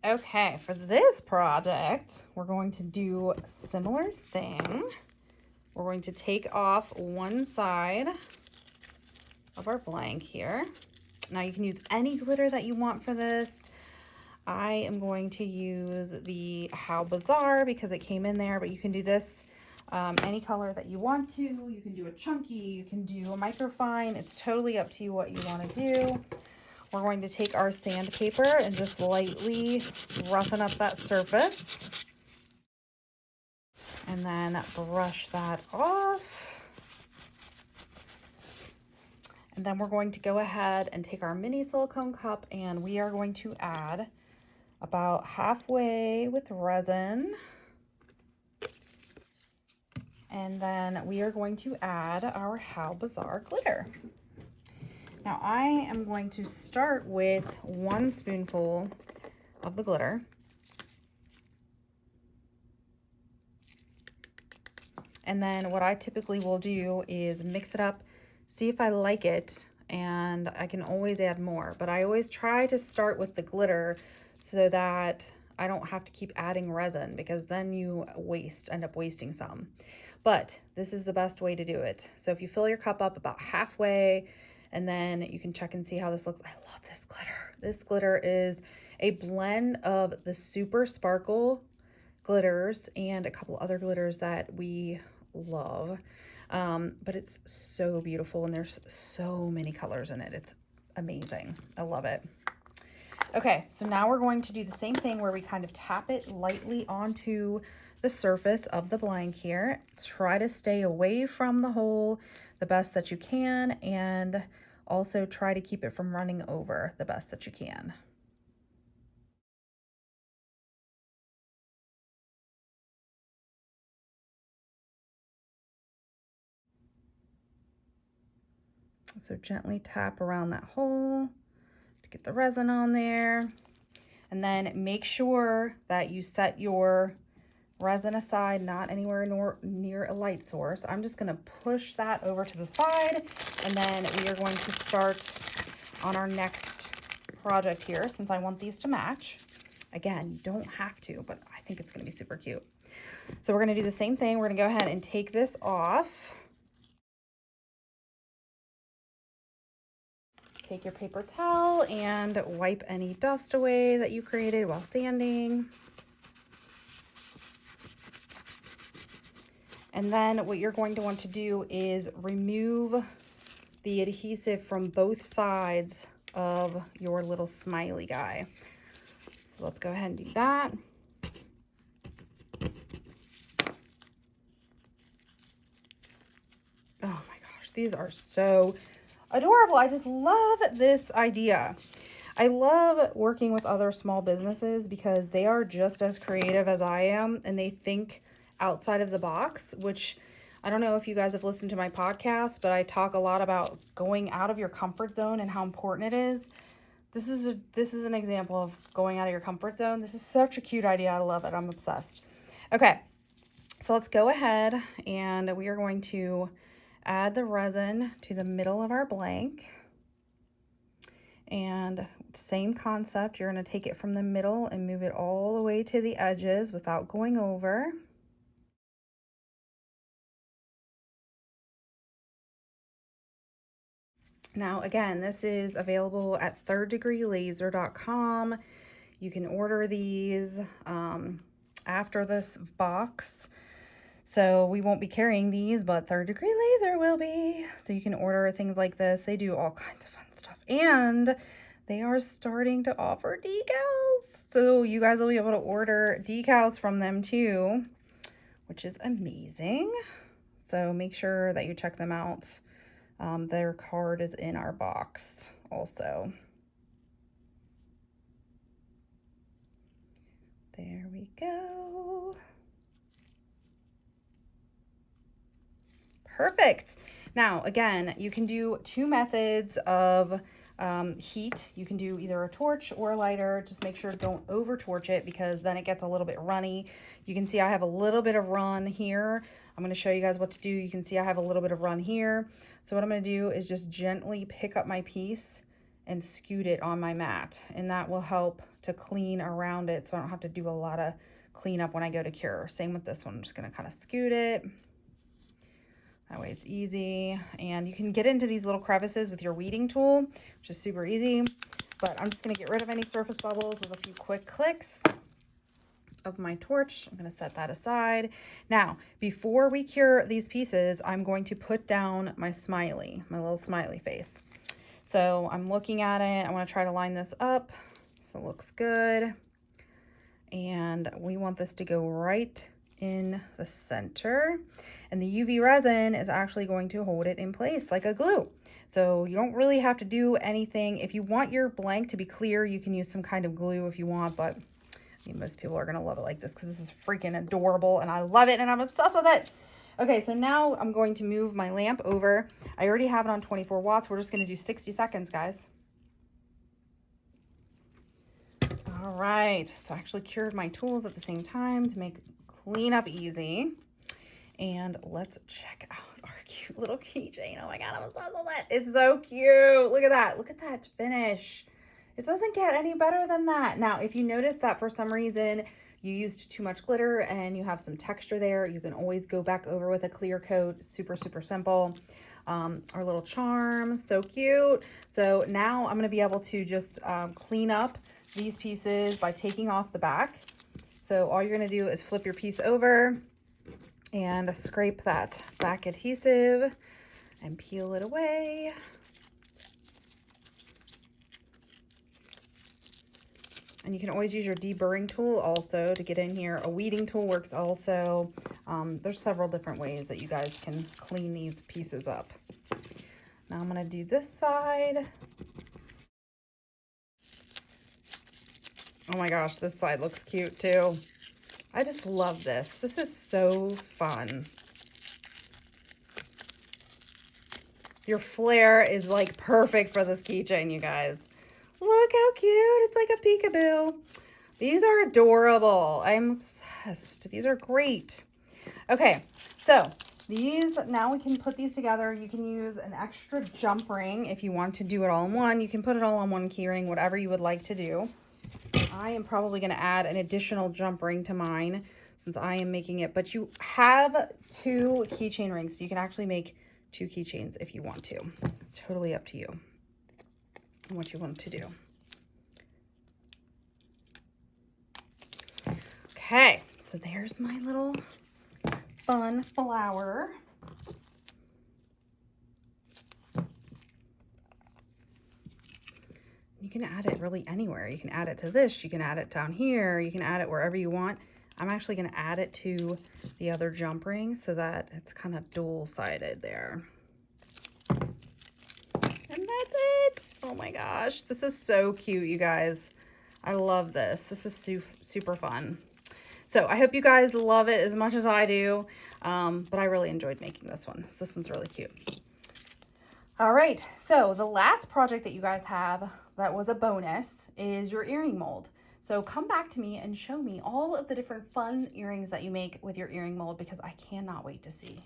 Okay, for this project, we're going to do a similar thing. We're going to take off one side of our blank here. Now you can use any glitter that you want for this. I am going to use the How Bizarre because it came in there, but you can do this any color that you want to. You can do a chunky, you can do a microfine. It's totally up to you what you want to do. We're going to take our sandpaper and just lightly roughen up that surface. And then brush that off. And then we're going to go ahead and take our mini silicone cup and we are going to add about halfway with resin. And then we are going to add our How Bizarre glitter. Now I am going to start with 1 spoonful of the glitter. And then what I typically will do is mix it up, see if I like it, and I can always add more. But I always try to start with the glitter so that I don't have to keep adding resin because then you end up wasting some. But this is the best way to do it. So if you fill your cup up about halfway, and then you can check and see how this looks. I love this glitter. This glitter is a blend of the Super Sparkle glitters and a couple other glitters that we love. But it's so beautiful and there's so many colors in it. It's amazing. I love it. Okay, so now we're going to do the same thing where we kind of tap it lightly onto the surface of the blank here. Try to stay away from the hole the best that you can, and also try to keep it from running over the best that you can. So gently tap around that hole to get the resin on there. And then make sure that you set your resin aside, not anywhere near a light source. I'm just gonna push that over to the side, and then we are going to start on our next project here since I want these to match. Again, you don't have to, but I think it's gonna be super cute. So we're gonna do the same thing. We're gonna go ahead and take this off. Take your paper towel and wipe any dust away that you created while sanding. And then what you're going to want to do is remove the adhesive from both sides of your little smiley guy. So let's go ahead and do that. Oh my gosh, these are so adorable. I just love this idea. I love working with other small businesses because they are just as creative as I am and they think outside of the box, which I don't know if you guys have listened to my podcast, but I talk a lot about going out of your comfort zone and how important it is. This is an example of going out of your comfort zone. This is such a cute idea. I love it. I'm obsessed. Okay, so let's go ahead and we are going to add the resin to the middle of our blank. And same concept, you're going to take it from the middle and move it all the way to the edges without going over. Now, again, this is available at thirddegreelaser.com. You can order these after this box. So we won't be carrying these, but Third Degree Laser will be. So you can order things like this. They do all kinds of fun stuff. And they are starting to offer decals. So you guys will be able to order decals from them too, which is amazing. So make sure that you check them out. Their card is in our box also. There we go. Perfect. Now, again, you can do 2 methods of heat. You can do either a torch or a lighter. Just make sure don't over torch it because then it gets a little bit runny. You can see I have a little bit of run here. I'm going to show you guys what to do. You can see I have a little bit of run here. So what I'm going to do is just gently pick up my piece and scoot it on my mat, and that will help to clean around it so I don't have to do a lot of cleanup when I go to cure. Same with this one. I'm just going to kind of scoot it. That way it's easy, and you can get into these little crevices with your weeding tool, which is super easy. But I'm just going to get rid of any surface bubbles with a few quick clicks of my torch. I'm going to set that aside. Now, before we cure these pieces, I'm going to put down my smiley, my little smiley face. So I'm looking at it. I want to try to line this up so it looks good. And we want this to go right in the center. And the UV resin is actually going to hold it in place like a glue. So you don't really have to do anything. If you want your blank to be clear, you can use some kind of glue if you want, but I mean, most people are going to love it like this because this is freaking adorable and I love it and I'm obsessed with it. Okay, so now I'm going to move my lamp over. I already have it on 24 watts. We're just going to do 60 seconds, guys. All right, so I actually cured my tools at the same time to make cleanup easy. And let's check out our cute little keychain. Oh my God, I'm obsessed with it. It's so cute. Look at that. Look at that finish. It doesn't get any better than that. Now, if you notice that for some reason you used too much glitter and you have some texture there, you can always go back over with a clear coat. Super, super simple. Our little charm, so cute. So now I'm going to be able to just clean up these pieces by taking off the back. So all you're going to do is flip your piece over and scrape that back adhesive and peel it away. And you can always use your deburring tool also to get in here. A weeding tool works also. There's several different ways that you guys can clean these pieces up. Now I'm going to do this side. Oh my gosh, this side looks cute too. I just love this. This is so fun. Your flare is like perfect for this keychain, you guys. Look how cute. It's like a peekaboo. These are adorable. I'm obsessed. These are great. Okay, so these, now we can put these together. You can use an extra jump ring if you want to do it all in one. You can put it all on one key ring, whatever you would like to do. I am probably going to add an additional jump ring to mine since I am making it, but you have 2 keychain rings, so you can actually make 2 keychains if you want to. It's totally up to you and what you want to do. Okay, so there's my little fun flower. You can add it really anywhere. You can add it to this, you can add it down here, you can add it wherever you want. I'm actually going to add it to the other jump ring so that it's kind of dual-sided there. And that's it. Oh my gosh, this is so cute, you guys. I love this. This is super fun. So I hope you guys love it as much as I do, but I really enjoyed making this one. This one's really cute. All right, so the last project that you guys have that was a bonus is your earring mold. So come back to me and show me all of the different fun earrings that you make with your earring mold because I cannot wait to see.